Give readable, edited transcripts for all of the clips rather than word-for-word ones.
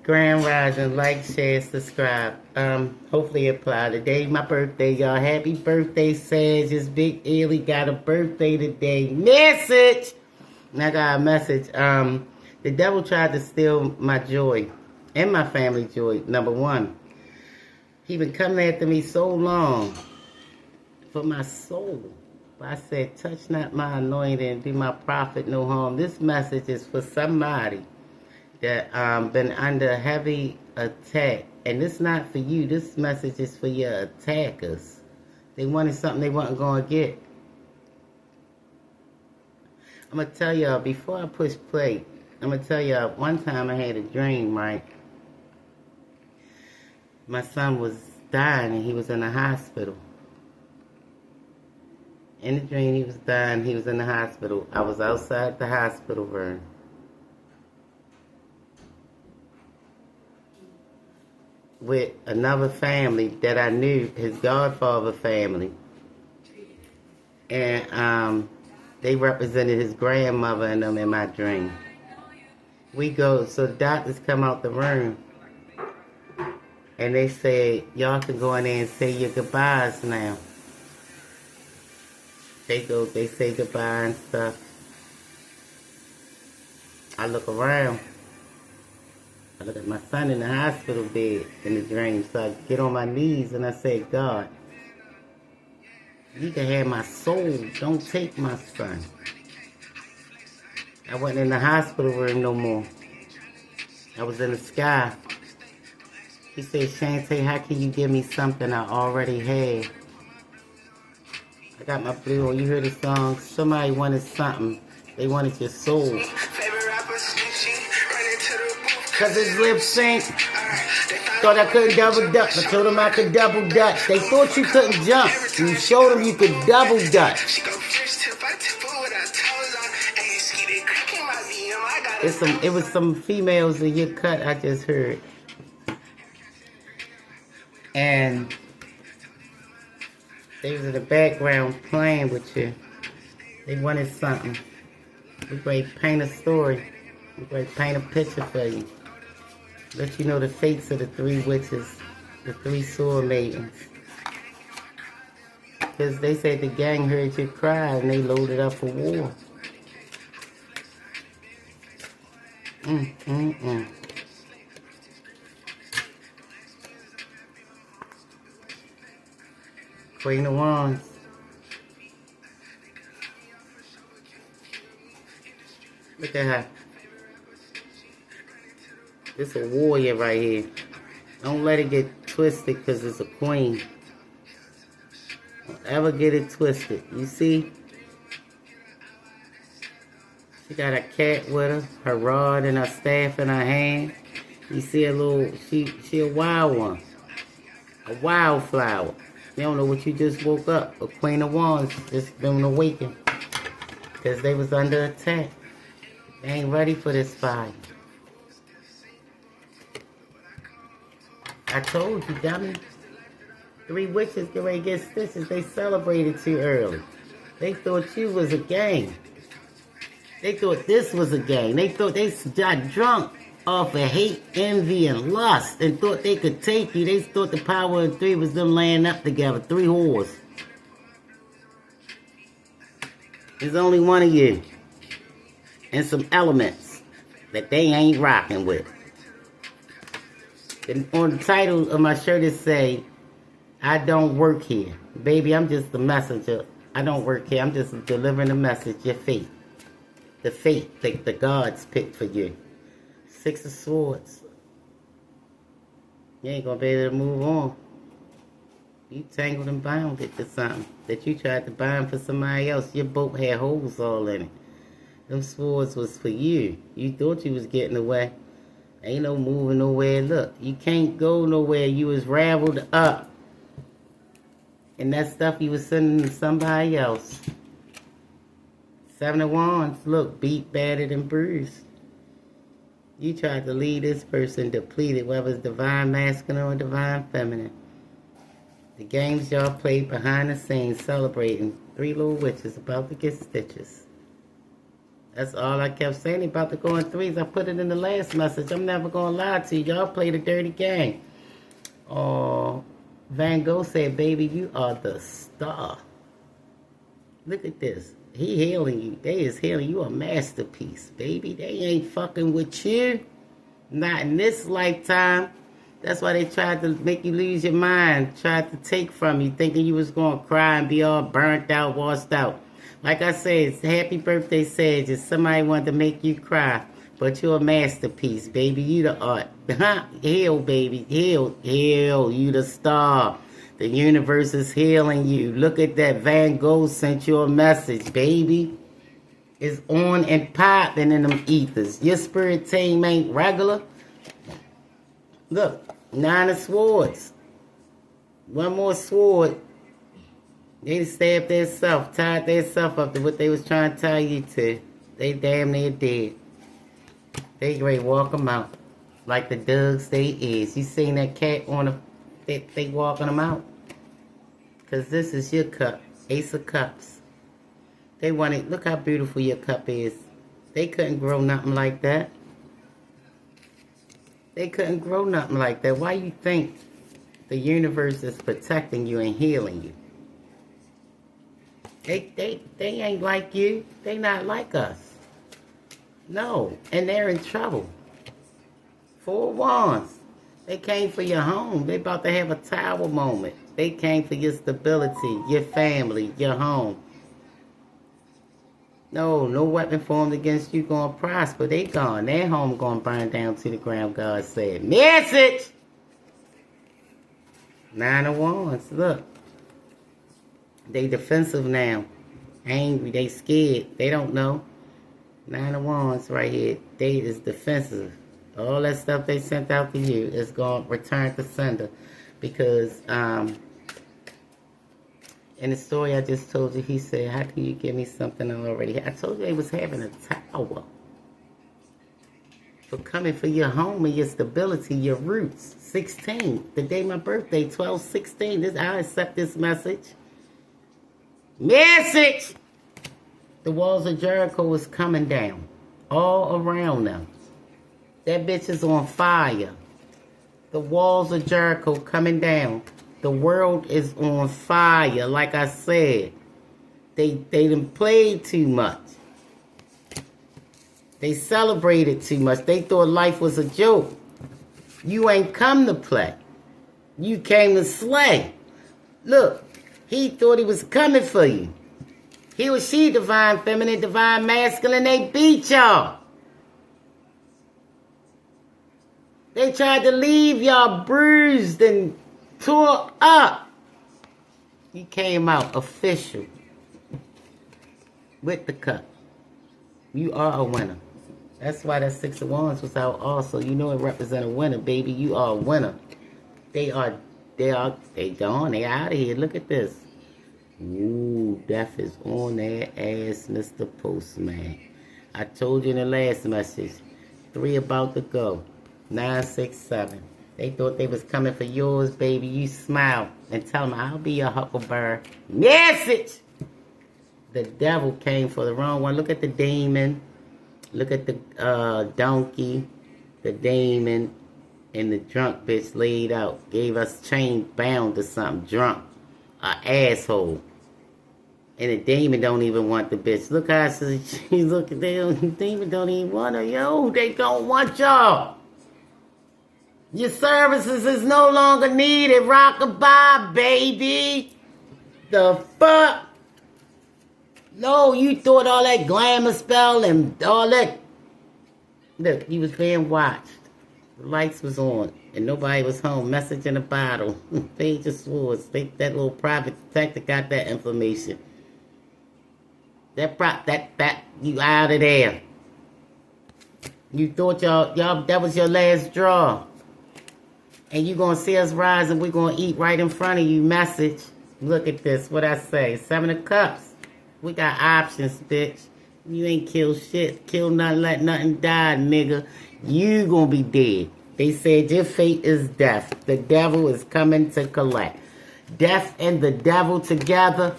Grand Rising, like, share, subscribe. Hopefully apply. Today my birthday, y'all. Happy birthday, Sag. This Big Ely got a birthday today. Message! And I got a message. The devil tried to steal my joy and my family joy. Number one, he been coming after me so long for my soul. But I said, touch not my anointing and do my prophet no harm. This message is for somebody that been under heavy attack. And this not for you. This message is for your attackers. They wanted something they wasn't going to get. I'm going to tell y'all, before I push play, I'm going to tell y'all, one time I had a dream, right? My son was dying and he was in the hospital. In the dream, he was dying, he was in the hospital. I was outside the hospital room. With another family that I knew, his godfather family. And they represented his grandmother and them in my dream. We go, so the doctors come out the room. And they say, y'all can go in there and say your goodbyes now. They say goodbye and stuff. I look around. I look at my son in the hospital bed in the dream. So I get on my knees and I say, God, you can have my soul. Don't take my son. I wasn't in the hospital room no more. I was in the sky. He said, Shantae, how can you give me something I already had? I got my blue on. You heard the song? Somebody wanted something. They wanted your soul. Cause his lips sync. Thought I couldn't double dutch. I told him I could double dutch. They thought you couldn't jump. You showed them you could double dutch. It was some females in your cut I just heard. And they was in the background playing with you. They wanted something. We're going to paint a story. We're going to paint a picture for you. Let you know the fates of the three witches, the three sword maidens. Because they said the gang heard you cry and they loaded up for war. Queen of Wands. Look at her. This a warrior right here. Don't let it get twisted because it's a queen. Don't ever get it twisted. You see? She got a cat with her rod and her staff in her hand. You see a little, she a wild one. A wildflower. You don't know what you just woke up. A Queen of Wands just been awakened. Because they was under attack. They ain't ready for this fight. I told you, dummy. Three witches get ready to get stitches. They celebrated too early. They thought you was a gang. They thought this was a gang. They thought they got drunk off of hate, envy, and lust and thought they could take you. They thought the power of three was them laying up together. Three whores. There's only one of you. And some elements that they ain't rocking with. And on the title of my shirt it say, I don't work here. Baby, I'm just the messenger. I don't work here. I'm just delivering a message. Your fate. The fate that the gods picked for you. Six of Swords. You ain't gonna be able to move on. You tangled and bounded to something that you tried to bind for somebody else. Your boat had holes all in it. Them swords was for you. You thought you was getting away. Ain't no moving nowhere. Look, you can't go nowhere. You was raveled up. And that stuff you was sending to somebody else. Seven of Wands. Look, beat, battered, and bruised. You tried to leave this person depleted, whether it's divine masculine or divine feminine. The games y'all played behind the scenes celebrating three little witches about to get stitches. That's all I kept saying. He about to go in threes. I put it in the last message. I'm never gonna lie to you. Y'all play the dirty game. Oh, Van Gogh said, baby, you are the star. Look at this. He healing you. They is healing you a masterpiece, baby. They ain't fucking with you. Not in this lifetime. That's why they tried to make you lose your mind. Tried to take from you, thinking you was going to cry and be all burnt out, washed out. Like I said, happy birthday, Sagittarius. Somebody wanted to make you cry. But you're a masterpiece, baby. You the art. Heal, baby. Heal. Heal. You the star. The universe is healing you. Look at that. Van Gogh sent you a message, baby. It's on and popping in them ethers. Your spirit team ain't regular. Look, 9 of swords. One more sword. They stabbed themselves, tied themselves up to what they was trying to tie you to. They damn near dead. They ready to walk them out. Like the dogs they is. You seen that cat on the... They walking them out. Because this is your cup. Ace of Cups. They wanted... Look how beautiful your cup is. They couldn't grow nothing like that. They couldn't grow nothing like that. Why you think the universe is protecting you and healing you? They ain't like you. They not like us. No. And they're in trouble. 4 wands. They came for your home. They about to have a tower moment. They came for your stability, your family, your home. No weapon formed against you gonna prosper. They gone. Their home gonna burn down to the ground, God said. Message! 9 of wands. Look. They defensive now. Angry. They scared. They don't know. 9 of wands right here. They is defensive. All that stuff they sent out to you is going to return to sender. Because in the story I just told you, he said, how can you give me something already? I told you they was having a tower. For coming for your home and your stability, your roots. 16. The day my birthday, 12/16. I accept this message. Message! The walls of Jericho is coming down. All around them. That bitch is on fire. The walls of Jericho coming down. The world is on fire. Like I said. They done played too much. They celebrated too much. They thought life was a joke. You ain't come to play. You came to slay. Look. He thought he was coming for you. He or she, divine feminine, divine masculine, they beat y'all. They tried to leave y'all bruised and tore up. He came out official with the cup. You are a winner. That's why that 6 of wands was out also. You know it represents a winner, baby. You are a winner. They gone. They out of here. Look at this. Ooh, death is on their ass, Mr. Postman. I told you in the last message. 3 about to go. 9, 6, 7. They thought they was coming for yours, baby. You smile and tell them, I'll be your huckleberry. Message! The devil came for the wrong one. Look at the demon. Look at the donkey. The demon. And the drunk bitch laid out. Gave us chain bound to something. Drunk. An asshole. And the demon don't even want the bitch. Look how she's looking. The demon don't even want her. Yo, they don't want y'all. Your services is no longer needed. Rockabye, baby. The fuck? No, you thought all that glamour spell and all that. Look, you was being watched. The lights was on, and nobody was home. Message in a bottle. Page of swords. That little private detective got that information. That you out of there. You thought y'all that was your last draw. And you gonna see us rise and we gonna eat right in front of you. Message. Look at this. What I say. 7 of Cups. We got options, bitch. You ain't kill shit. Kill nothing, let nothing die, nigga. You gonna be dead. They said your fate is death. The devil is coming to collect. Death and the devil together.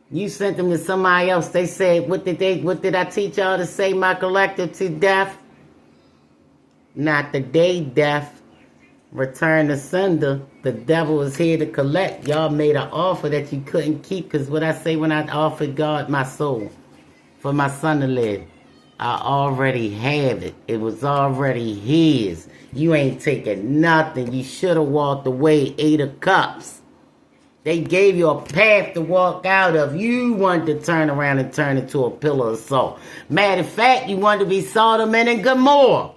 You sent them to somebody else. They said, what did I teach y'all to say, my collective, to death? Not the day death. Return to sender. The devil is here to collect. Y'all made an offer that you couldn't keep, because what I say when I offered God my soul for my son to live, I already have it. It was already his. You ain't taking nothing. You should have walked away, 8 of cups. They gave you a path to walk out of. You wanted to turn around and turn into a pillar of salt. Matter of fact, you wanted to be Sodom and Gomorrah.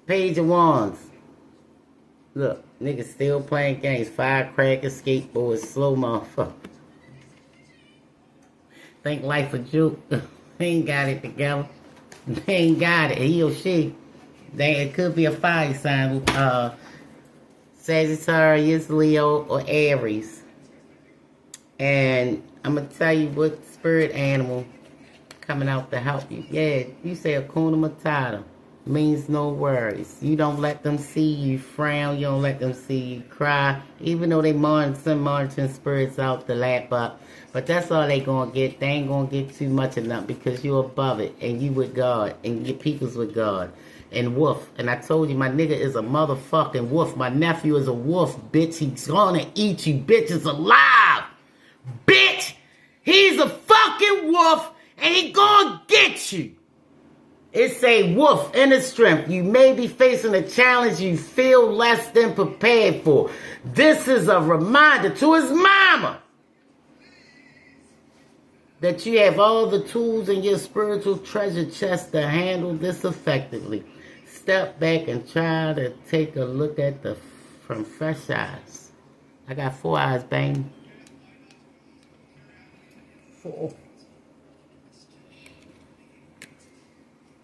Page of Wands. Look, niggas still playing games. Firecrackers, skateboards, slow motherfucker. Think life a joke. They ain't got it together. They ain't got it. He or she. It could be a fire sign. Sagittarius, Leo, or Aries. And I'm going to tell you what spirit animal coming out to help you. Yeah, you say Hakuna Matata. Means no worries. You don't let them see you frown. You don't let them see you cry. Even though they send marching spirits out to lap up. But that's all they gonna get. They ain't gonna get too much of nothing because you're above it. And you with God. And your people's with God. And wolf. And I told you, my nigga is a motherfucking wolf. My nephew is a wolf, bitch. He's gonna eat you. Bitch is alive. Bitch! He's a fucking wolf. And he gonna get you. It's a wolf inner strength. You may be facing a challenge you feel less than prepared for. This is a reminder to his mama that you have all the tools in your spiritual treasure chest to handle this effectively. Step back and try to take a look at from fresh eyes. I got 4 eyes, bang. 4.